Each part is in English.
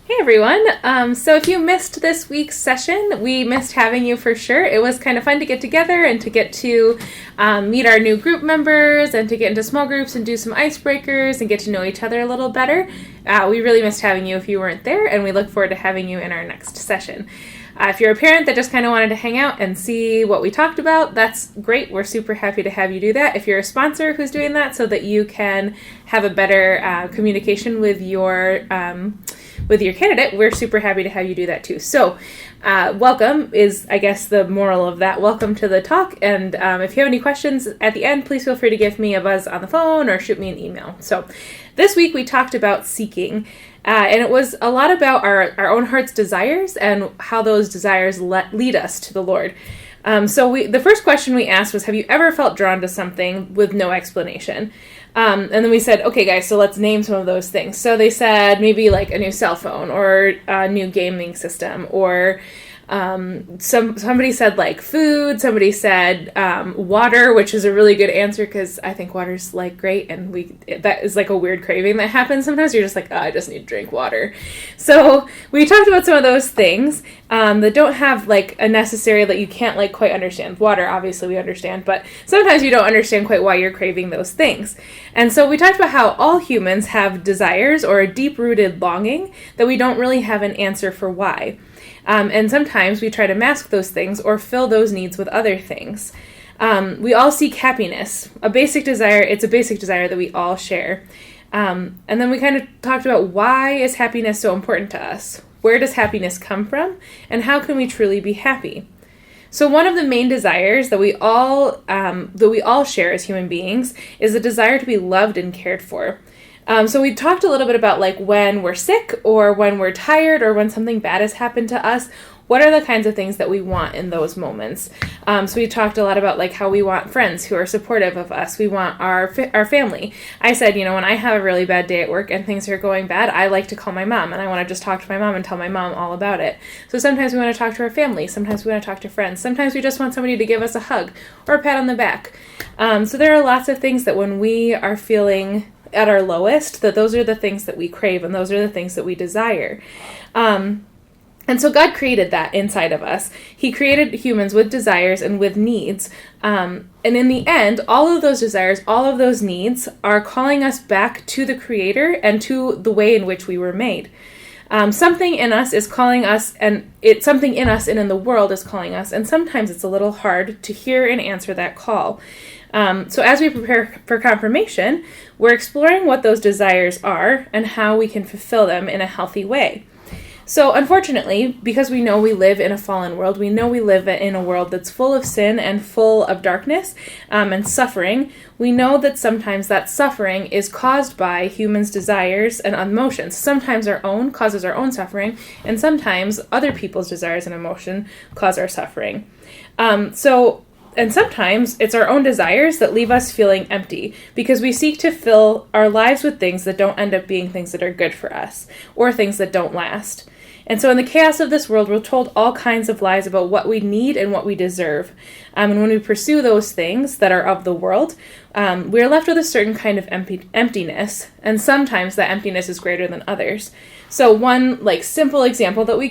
Hey everyone. So if you missed this week's session, we missed having you for sure. It was kind of fun to get together and to get to meet our new group members and to get into small groups and do some icebreakers and get to know each other a little better. We really missed having you if you weren't there, and we look forward to having you in our next session. If you're a parent that just kind of wanted to hang out and see what we talked about, that's great. We're super happy to have you do that. If you're a sponsor who's doing that so that you can have a better communication with your candidate, we're super happy to have you do that too. So welcome is, I guess, the moral of that. Welcome to the talk. And if you have any questions at the end, please feel free to give me a buzz on the phone or shoot me an email. So this week we talked about seeking. And it was a lot about our own heart's desires and how those desires lead us to the Lord. So the first question we asked was, have you ever felt drawn to something with no explanation? And then we said, okay, guys, so let's name some of those things. So they said maybe like a new cell phone or a new gaming system, or somebody said like food. Somebody said water, which is a really good answer because I think water's like great, and that is like a weird craving that happens sometimes. You're just like, oh, I just need to drink water. So we talked about some of those things that don't have like a necessary that you can't like quite understand. Water, obviously we understand, but sometimes you don't understand quite why you're craving those things. And so we talked about how all humans have desires or a deep-rooted longing that we don't really have an answer for why. And sometimes we try to mask those things or fill those needs with other things. We all seek happiness, a basic desire. It's a basic desire that we all share. And then we kind of talked about, why is happiness so important to us? Where does happiness come from? And how can we truly be happy? So one of the main desires that we all share as human beings is the desire to be loved and cared for. So we talked a little bit about like when we're sick or when we're tired or when something bad has happened to us, what are the kinds of things that we want in those moments? So we talked a lot about like how we want friends who are supportive of us. We want our family. I said, when I have a really bad day at work and things are going bad, I like to call my mom and I want to just talk to my mom and tell my mom all about it. So sometimes we want to talk to our family. Sometimes we want to talk to friends. Sometimes we just want somebody to give us a hug or a pat on the back. So there are lots of things that when we are feeling at our lowest, that those are the things that we crave and those are the things that we desire. And so God created that inside of us. He created humans with desires and with needs. And in the end, all of those desires, all of those needs are calling us back to the Creator and to the way in which we were made. Something in us is calling us, and something in us and in the world is calling us. And sometimes it's a little hard to hear and answer that call. So as we prepare for confirmation, we're exploring what those desires are and how we can fulfill them in a healthy way. So unfortunately, because we know we live in a fallen world, we know we live in a world that's full of sin and full of darkness and suffering, we know that sometimes that suffering is caused by humans' desires and emotions. Sometimes our own causes our own suffering, and sometimes other people's desires and emotion cause our suffering. And sometimes it's our own desires that leave us feeling empty because we seek to fill our lives with things that don't end up being things that are good for us or things that don't last. And so in the chaos of this world, we're told all kinds of lies about what we need and what we deserve. And when we pursue those things that are of the world, we're left with a certain kind of emptiness. And sometimes that emptiness is greater than others. So one simple example that we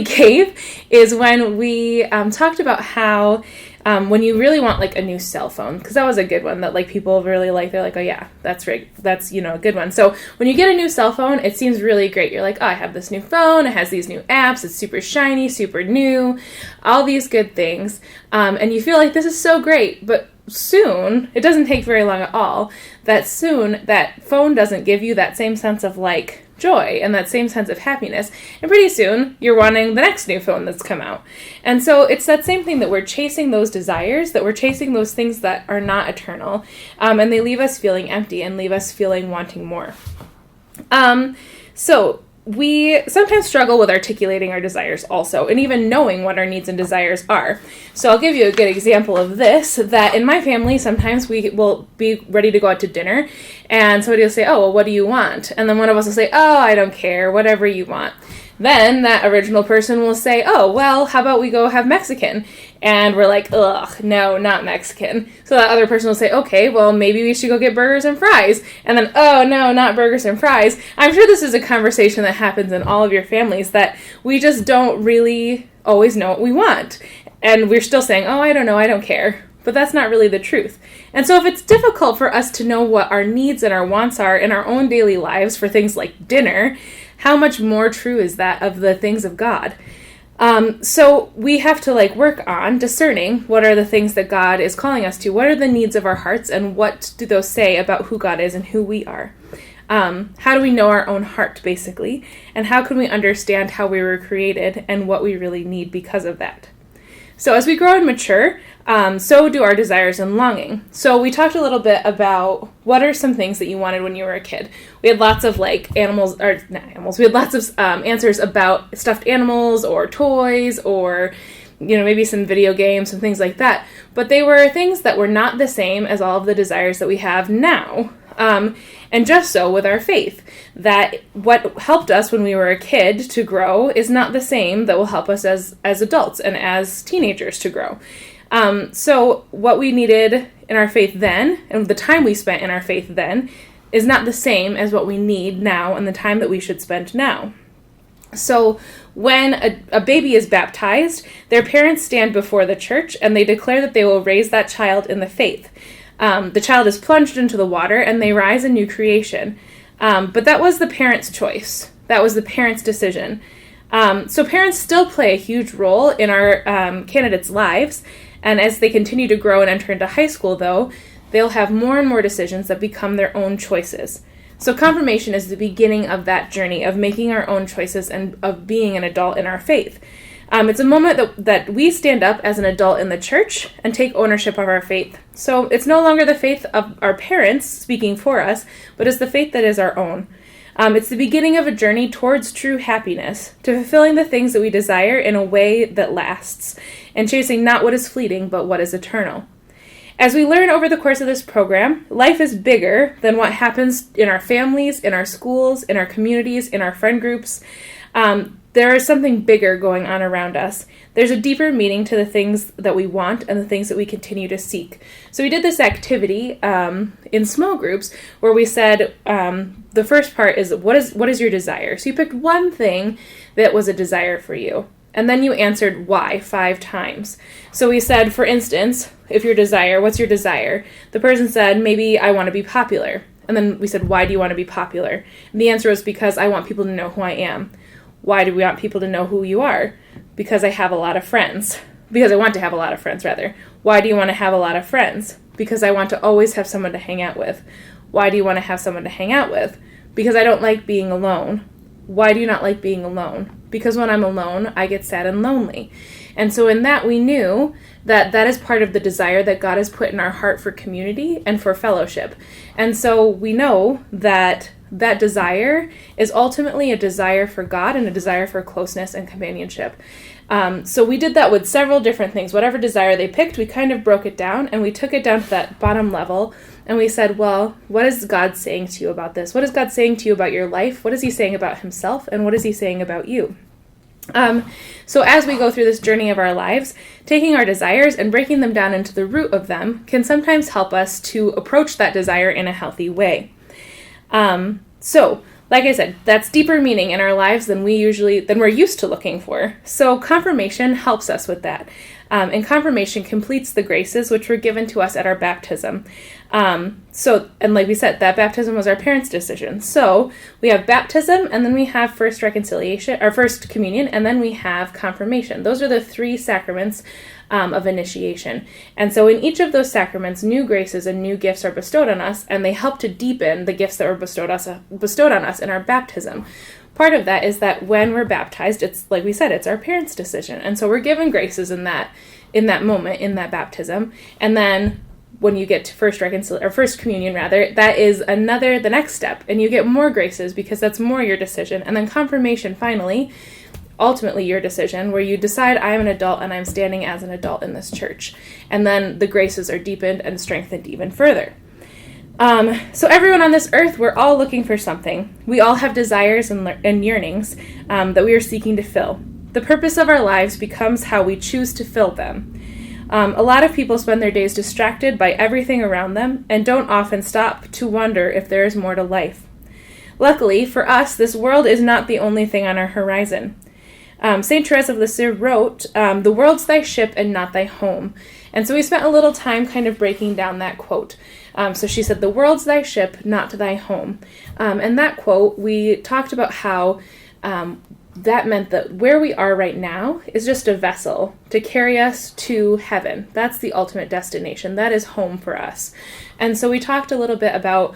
gave is when we talked about how when you really want a new cell phone, because that was a good one that people really like. They're like, oh yeah, that's right, that's a good one. So when you get a new cell phone, it seems really great. You're like, oh, I have this new phone. It has these new apps. It's super shiny, super new, all these good things, and you feel like this is so great. But soon, it doesn't take very long at all, that phone doesn't give you that same sense of joy and that same sense of happiness, and pretty soon you're wanting the next new phone that's come out. And so it's that same thing, that we're chasing those desires, that we're chasing those things that are not eternal, and they leave us feeling empty and leave us feeling wanting more. So we sometimes struggle with articulating our desires also, and even knowing what our needs and desires are. So I'll give you a good example of this, that in my family, sometimes we will be ready to go out to dinner, and somebody will say, oh, well, what do you want? And then one of us will say, oh, I don't care, whatever you want. Then that original person will say, oh, well, how about we go have Mexican? And we're like, ugh, no, not Mexican. So that other person will say, okay, well, maybe we should go get burgers and fries. And then, oh, no, not burgers and fries. I'm sure this is a conversation that happens in all of your families, that we just don't really always know what we want. And we're still saying, oh, I don't know, I don't care. But that's not really the truth. And so if it's difficult for us to know what our needs and our wants are in our own daily lives for things like dinner, how much more true is that of the things of God? So we have to work on discerning what are the things that God is calling us to. What are the needs of our hearts, and what do those say about who God is and who we are? How do we know our own heart, basically? And how can we understand how we were created and what we really need because of that? So as we grow and mature, so do our desires and longing. So we talked a little bit about what are some things that you wanted when you were a kid. We had lots of animals, or not animals, we had lots of answers about stuffed animals or toys or, maybe some video games and things like that. But they were things that were not the same as all of the desires that we have now. And just so with our faith, that what helped us when we were a kid to grow is not the same that will help us as adults and as teenagers to grow. So what we needed in our faith then, and the time we spent in our faith then, is not the same as what we need now and the time that we should spend now. So when a baby is baptized, their parents stand before the church and they declare that they will raise that child in the faith. The child is plunged into the water and they rise a new creation. But that was the parents' choice. That was the parents' decision. So parents still play a huge role in our candidates' lives. And as they continue to grow and enter into high school, though, they'll have more and more decisions that become their own choices. So confirmation is the beginning of that journey of making our own choices and of being an adult in our faith. It's a moment that we stand up as an adult in the church and take ownership of our faith. So it's no longer the faith of our parents speaking for us, but it's the faith that is our own. It's the beginning of a journey towards true happiness, to fulfilling the things that we desire in a way that lasts, and chasing not what is fleeting, but what is eternal. As we learn over the course of this program, life is bigger than what happens in our families, in our schools, in our communities, in our friend groups. There is something bigger going on around us. There's a deeper meaning to the things that we want and the things that we continue to seek. So we did this activity in small groups where we said the first part is what is your desire? So you picked one thing that was a desire for you. And then you answered why 5 times. So we said, for instance, if your desire, what's your desire? The person said, maybe I want to be popular. And then we said, why do you want to be popular? And the answer was because I want people to know who I am. Why do we want people to know who you are? Because I have a lot of friends. Because I want to have a lot of friends, rather. Why do you want to have a lot of friends? Because I want to always have someone to hang out with. Why do you want to have someone to hang out with? Because I don't like being alone. Why do you not like being alone? Because when I'm alone, I get sad and lonely. And so in that, we knew that that is part of the desire that God has put in our heart for community and for fellowship. And so we know that that desire is ultimately a desire for God and a desire for closeness and companionship. So we did that with several different things. Whatever desire they picked, we kind of broke it down and we took it down to that bottom level and we said, well, what is God saying to you about this? What is God saying to you about your life? What is he saying about himself? And what is he saying about you? So as we go through this journey of our lives, taking our desires and breaking them down into the root of them can sometimes help us to approach that desire in a healthy way. So, like I said, that's deeper meaning in our lives than we're used to looking for. So confirmation helps us with that. And confirmation completes the graces which were given to us at our baptism. And like we said, that baptism was our parents' decision. So we have baptism, and then we have first communion, and then we have confirmation. Those are the 3 sacraments of initiation. And so in each of those sacraments, new graces and new gifts are bestowed on us, and they help to deepen the gifts that were bestowed on us in our baptism. Part of that is that when we're baptized, it's like we said, it's our parents' decision. And so we're given graces in that moment, in that baptism. And then when you get to first communion, that is the next step. And you get more graces because that's more your decision. And then confirmation, finally, ultimately your decision, where you decide I am an adult and I'm standing as an adult in this church. And then the graces are deepened and strengthened even further. So everyone on this earth, we're all looking for something. We all have desires and yearnings that we are seeking to fill. The purpose of our lives becomes how we choose to fill them. A lot of people spend their days distracted by everything around them and don't often stop to wonder if there is more to life. Luckily, for us, this world is not the only thing on our horizon. St. Therese of Lisieux wrote, "The world's thy ship and not thy home." And so we spent a little time kind of breaking down that quote. So she said, "The world's thy ship, not thy home." And that quote, we talked about how that meant that where we are right now is just a vessel to carry us to heaven. That's the ultimate destination. That is home for us. And so we talked a little bit about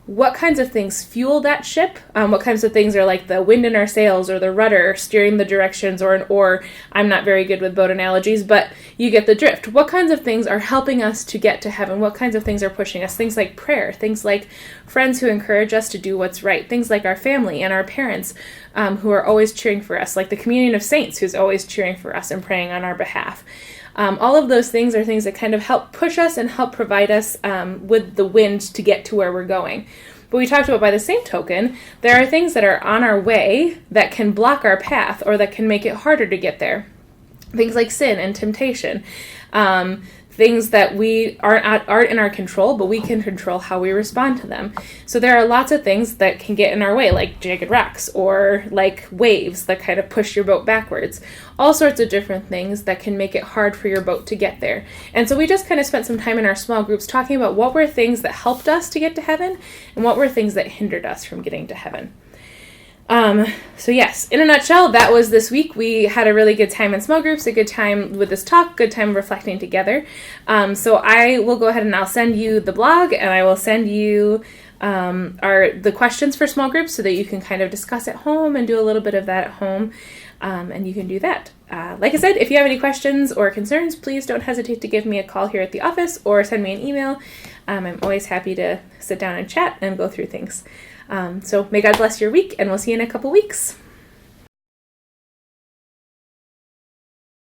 what kinds of things fuel that ship, what kinds of things are like the wind in our sails or the rudder steering the directions or an oar. I'm not very good with boat analogies, but you get the drift. What kinds of things are helping us to get to heaven? What kinds of things are pushing us? Things like prayer, things like friends who encourage us to do what's right, things like our family and our parents who are always cheering for us, like the communion of saints who's always cheering for us and praying on our behalf. All of those things are things that kind of help push us and help provide us with the wind to get to where we're going. But we talked about by the same token, there are things that are on our way that can block our path or that can make it harder to get there. Things like sin and temptation. Things that we aren't in our control, but we can control how we respond to them. So there are lots of things that can get in our way, like jagged rocks or like waves that kind of push your boat backwards. All sorts of different things that can make it hard for your boat to get there. And so we just kind of spent some time in our small groups talking about what were things that helped us to get to heaven and what were things that hindered us from getting to heaven. So yes, in a nutshell, that was this week. We had a really good time in small groups, a good time with this talk, good time reflecting together. So I will go ahead and I'll send you the blog and I will send you the questions for small groups so that you can kind of discuss at home and do a little bit of that at home. And you can do that. Like I said, if you have any questions or concerns, please don't hesitate to give me a call here at the office or send me an email. I'm always happy to sit down and chat and go through things. So may God bless your week, and we'll see you in a couple weeks.